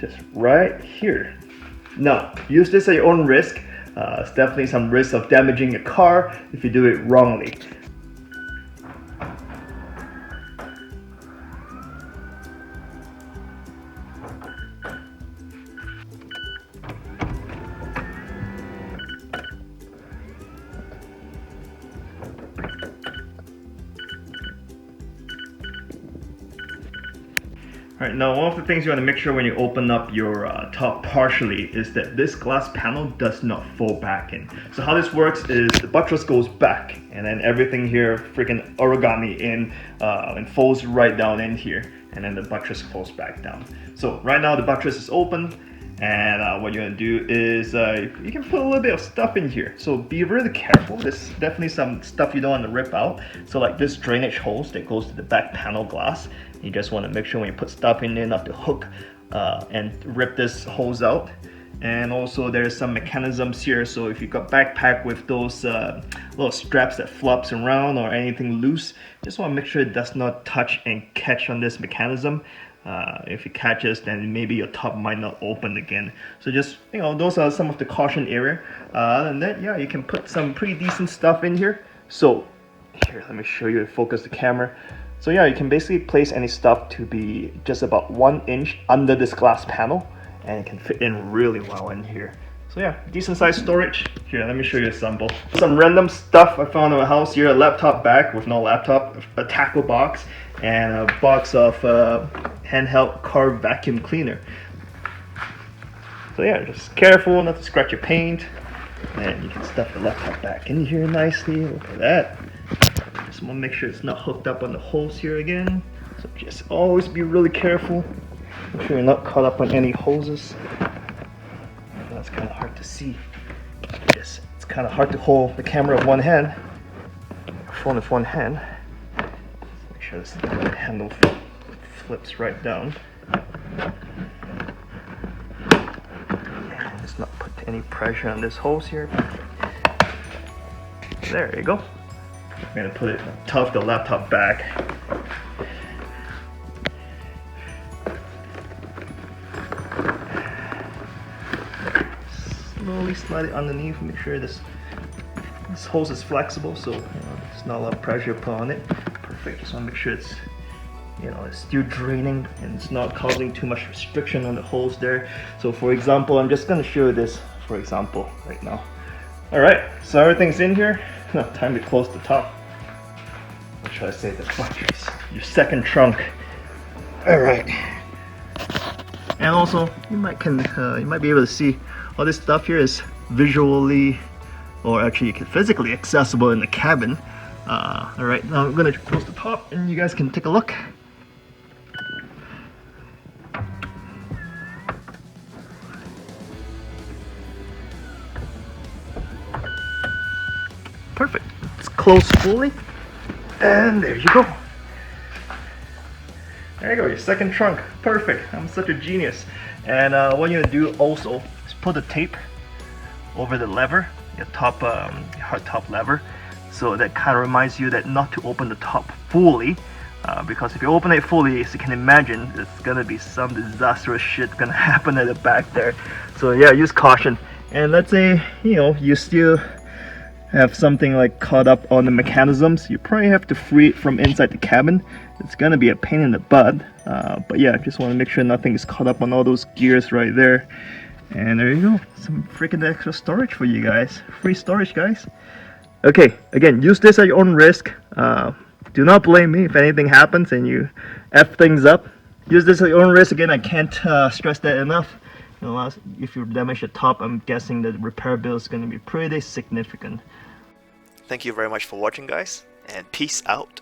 just right here. Now, use this at your own risk. It's definitely some risk of damaging your car if you do it wrongly. Alright, now one of the things you want to make sure when you open up your top partially is that this glass panel does not fold back in. So how this works is the buttress goes back and then everything here freaking origami in and folds right down in here, and then the buttress folds back down. So right now the buttress is open, and what you're going to do is you can put a little bit of stuff in here. So be really careful. There's definitely some stuff you don't want to rip out. So like this drainage hose that goes to the back panel glass, you just want to make sure when you put stuff in there not to hook and rip this hose out. And also there's some mechanisms here, so if you've got backpack with those little straps that flops around or anything loose, just want to make sure it does not touch and catch on this mechanism. If it catches, then maybe your top might not open again. So just, you know, those are some of the caution area. And then yeah, you can put some pretty decent stuff in here. So here, let me show you, focus the camera. So yeah, you can basically place any stuff to be just about 1 inch under this glass panel, and it can fit in really well in here. So yeah, decent sized storage. Here, let me show you a sample. Some random stuff I found in my house here: a laptop bag with no laptop, a tackle box, and a box of handheld car vacuum cleaner. So yeah, just careful not to scratch your paint, and you can stuff the laptop back in here nicely. Look at that. Just want to make sure it's not hooked up on the hose here again. So just always be really careful. Make sure you're not caught up on any hoses. That's kind of hard to see. It's kind of hard to hold the camera with one hand, phone with one hand. Make sure this handle flips right down. And let's not put any pressure on this hose here. There you go. I'm gonna put it on top of the laptop bag. Slowly slide it underneath. Make sure this hose is flexible, so there's not a lot of pressure put on it. Perfect. Just want to make sure it's, it's still draining and it's not causing too much restriction on the hose there. So for example, I'm just gonna show you this for example right now. All right, so everything's in here. Now time to close the top. What should I say? The buttress, your second trunk. All right. And also, you might be able to see all this stuff here is visually, or actually physically accessible in the cabin. All right, now I'm gonna close the top, and you guys can take a look. Perfect. It's closed fully, and there you go. There you go, your second trunk. Perfect. I'm such a genius. And what you're gonna do also is put the tape over the lever, your top hard top lever, so that kind of reminds you that not to open the top fully, because if you open it fully, as you can imagine, there's gonna be some disastrous shit gonna happen at the back there. So yeah, use caution. And let's say you still have something like caught up on the mechanisms, you probably have to free it from inside the cabin. It's gonna be a pain in the butt, but yeah, just want to make sure nothing is caught up on all those gears right there. And there you go, some freaking extra storage for you guys. Free storage, guys. Okay, again, use this at your own risk. Do not blame me if anything happens and you F things up. Use this at your own risk. Again, I can't stress that enough. If you damage the top, I'm guessing the repair bill is going to be pretty significant. Thank you very much for watching, guys, and peace out.